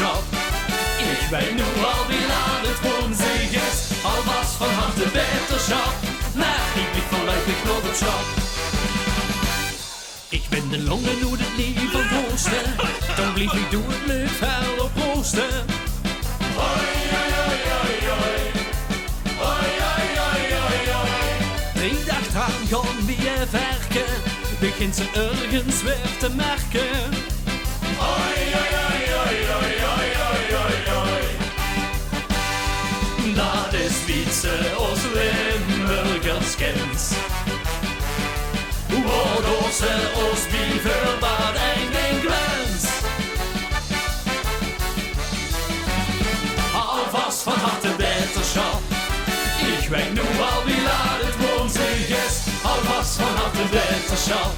beterschap. Ik weet nu al wie laat het woensdag is, alvast van harte beterschap. Maar ik blijf voorlopig nog op stap. Ik ben de longen hoe het lief van proosten, dan blijf ik doe het met vuil op proosten. Hoi, hoi, hoi, hoi, hoi. Hoi, hoi, hoi, hoi, hoi. 3 dagen gaan weer werken, begint ze ergens weer te merken. Hoi, hoi, hoi, hoi, hoi, hoi, hoi, hoi, hoi. Dat is wie ze als Limburgers kent. Waardoor ze ons bieverbad en glans. Alvast van harte beterschap. Ik weet nu al wie laat het woensdag is, alvast van harte beterschap.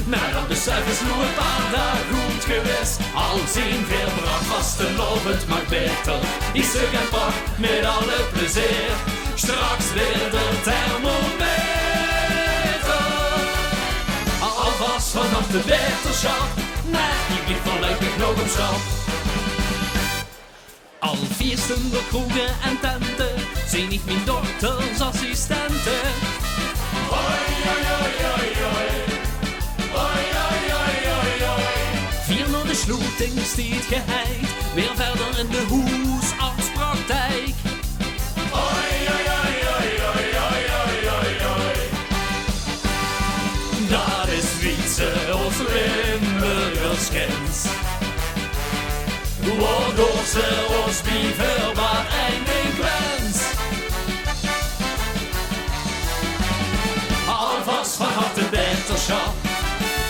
Maar dan besef is nu een paar dagen goed geweest. Al zien veel bracht vast te lovend, maar beter. Ik zeg en pak met alle plezier. Straks weer de thermometer. Alvast van harte beterschap. Maar ik blijf voorlopig nog op stap. Al 4 stunden kroegen en tenten, zie ik mijn dochters assistenten. Hoi, hoi, hoi, hoi, hoi. Hoi, hoi, hoi, hoi, hoi. 4 naar de sloeting stiet geheid, weer verder in de hoesartspraktijk. Hoi, hoi, hoi, hoi, hoi, hoi, hoi, hoi, hoi. Dat is wie ze als Limburgers kent. Waardoor ze ons bieverbad en glans. Alvast van harte beterschap.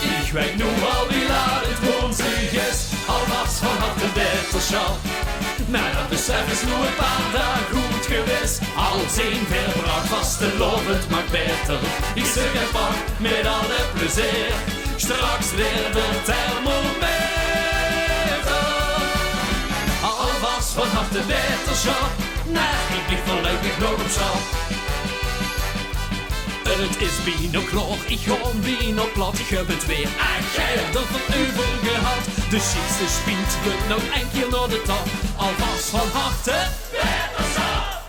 Ik weet nu al wie laat het woensdag is, alvast van harte beterschap. Maar dat besef is nu een paar dagen goed geweest. Al zien veel bracht vast te lovend, maar beter. Ik zeg en pak met alle plezier. Straks weer de thermometer. Alvast van harte beterschap. Nee, ik blijf voorlopig nog op stap. Het is bijna klaar, ik ga bijna plat. Ik heb het weer aangegeven van euvel gehad. De schieße spint we nog een keer naar de top. Alvast van harte Beterschap.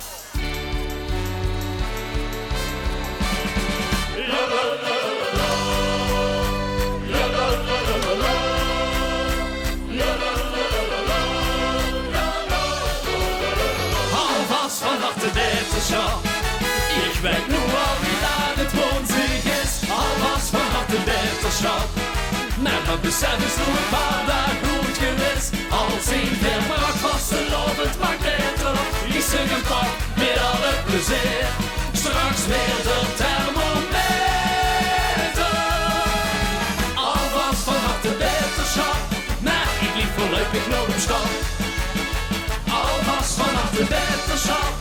Alvast van harte beterschap. Ik weet nu al wie laat het woensdag is, alvast van harte beterschap. Maar dat besef is nu een paar dagen goed geweest. Al zien veel bracht vast te lovend, maar beter. Ik zeg een pak met alle plezier. Straks weer de thermometer. Alvast van harte beterschap. Maar ik liep voorlopig nog op stap. Alvast van harte beterschap.